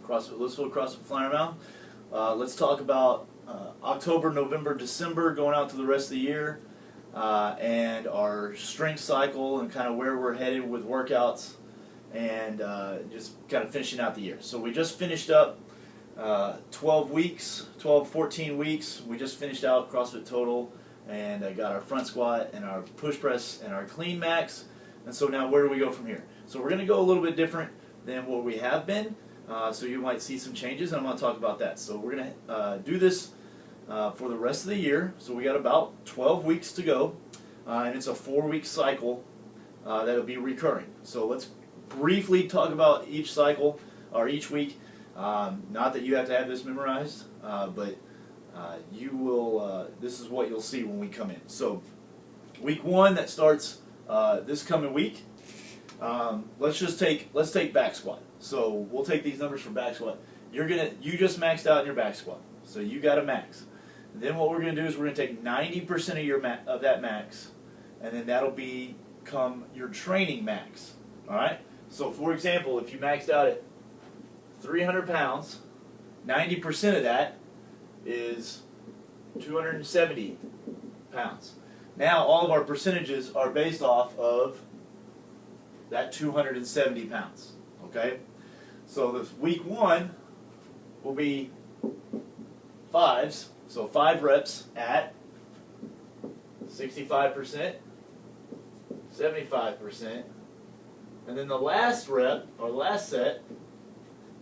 CrossFit Louisville, CrossFit Flyer Mountain. Let's talk about October, November, December, going out to the rest of the year, and our strength cycle and kind of where we're headed with workouts, and just kind of finishing out the year. So we just finished up 12 weeks, 14 weeks. We just finished out CrossFit Total and got our front squat and our push press and our clean max. And so now where do we go from here? So we're going to go a little bit different than what we have been. So you might see some changes, and I'm going to talk about that. So we're going to do this for the rest of the year. So we got about 12 weeks to go, and it's a 4-week cycle that'll be recurring. So let's briefly talk about each cycle or each week. Not that you have to have this memorized, but you will. This is what you'll see when we come in. So week 1 that starts this coming week. Let's take back squat. So we'll take these numbers for back squat. You just maxed out in your back squat, so you got a max. And then what we're going to do is we're going to take 90% of that max, and then that'll become your training max. All right. So for example, if you maxed out at 300 pounds, 90% of that is 270 pounds. Now all of our percentages are based off of that 270 pounds. Okay? So this week 1 will be 5s, so 5 reps at 65%, 75%, and then the last rep, or last set,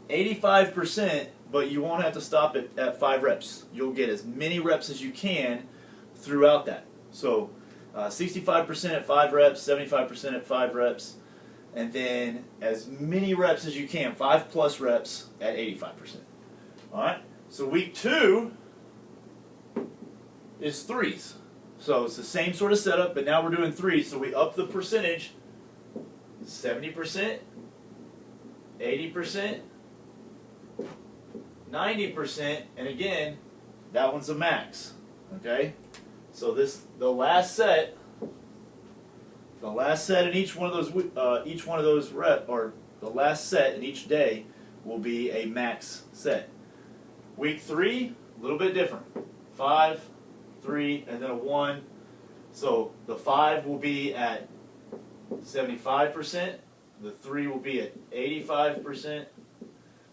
85%, but you won't have to stop at 5 reps. You'll get as many reps as you can throughout that. So 65% at 5 reps, 75% at 5 reps, and then as many reps as you can, 5+ reps at 85%. All right. So week 2 is 3s. So it's the same sort of setup, but now we're doing 3s. So we up the percentage, 70%, 80%, 90%, and again, that one's a max. Okay. So the last set in each one of those reps, or the last set in each day, will be a max set. Week 3, a little bit different. 5, 3, and then a 1. So the 5 will be at 75%. The 3 will be at 85%,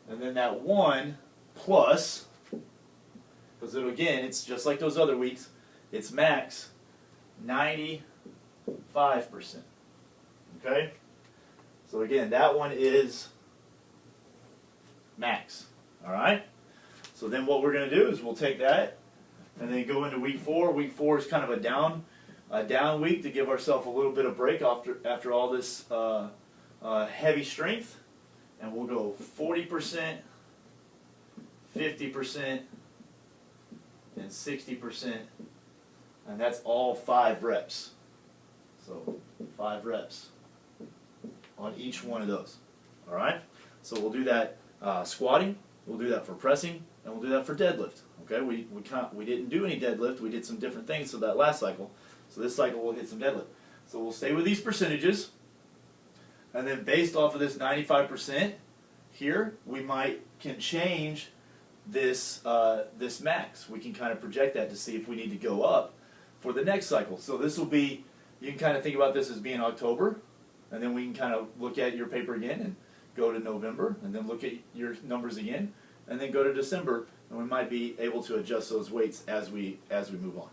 and then that 1 plus, because it's just like those other weeks. It's max 95%. Okay? So again, that one is max. Alright? So then what we're going to do is we'll take that and then go into week 4. Week 4 is kind of a down week to give ourselves a little bit of break after all this heavy strength. And we'll go 40%, 50%, and 60%. And that's all 5 reps. So 5 reps on each one of those. All right? So we'll do that squatting, we'll do that for pressing, and we'll do that for deadlift. Okay? We didn't do any deadlift. We did some different things for that last cycle. So this cycle we'll hit some deadlift. So we'll stay with these percentages, and then based off of this 95% here, we can change this max. We can kind of project that to see if we need to go up for the next cycle. So this will be, you can kind of think about this as being October, and then we can kind of look at your paper again and go to November, and then look at your numbers again, and then go to December, and we might be able to adjust those weights as we move on.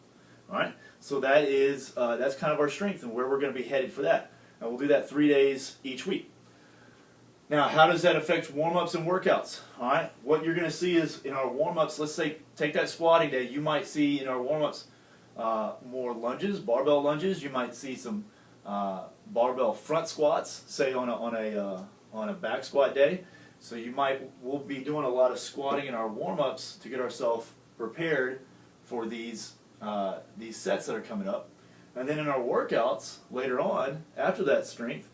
All right. So that's kind of our strength and where we're going to be headed for that, and we'll do that 3 days each week. Now, how does that affect warm-ups and workouts? All right. What you're going to see is in our warm-ups, let's say take that squatting day, you might see in our warm-ups more lunges, barbell lunges. You might see some barbell front squats, say on a back squat day. So we'll be doing a lot of squatting in our warm-ups to get ourselves prepared for these sets that are coming up. And then in our workouts later on, after that strength,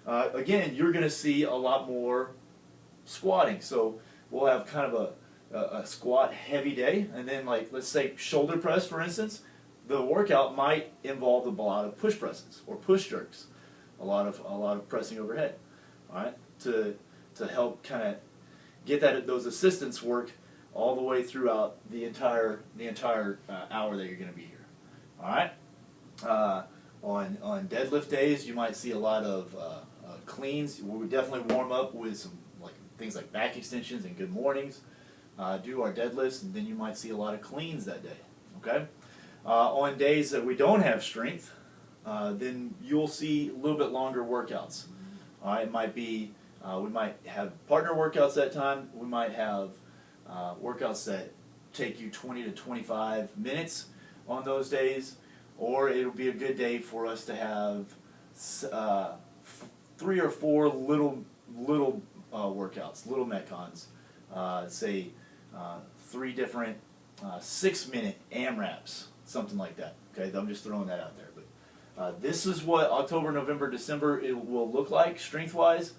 again, you're going to see a lot more squatting. So we'll have kind of a squat heavy day, and then let's say shoulder press, for instance. The workout might involve a lot of push presses or push jerks, a lot of pressing overhead. All right, to help kind of get those assistance work all the way throughout the entire hour that you're going to be here. All right. On deadlift days, you might see a lot of cleans. We would definitely warm up with some things like back extensions and good mornings. Do our deadlifts, and then you might see a lot of cleans that day. Okay. On days that we don't have strength, then you'll see a little bit longer workouts. All right. It might be we might have partner workouts that time. We might have workouts that take you 20 to 25 minutes on those days. Or it'll be a good day for us to have 3 or 4 little workouts, little metcons. Say 3 different 6-minute AMRAPs, something like that. Okay, I'm just throwing that out there. But this is what October, November, December it will look like strength-wise.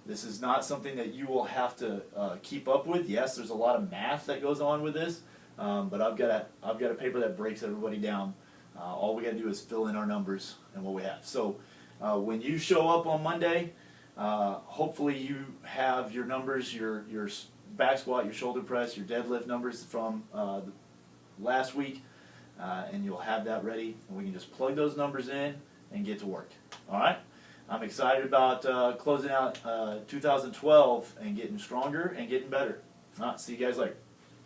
This is not something that you will have to keep up with. Yes, there's a lot of math that goes on with this. But I've got a paper that breaks everybody down. All we got to do is fill in our numbers and what we have. So when you show up on Monday, hopefully you have your numbers, your back squat, your shoulder press, your deadlift numbers from last week, and you'll have that ready. And we can just plug those numbers in and get to work. All right. I'm excited about closing out 2012 and getting stronger and getting better. All right, see you guys later.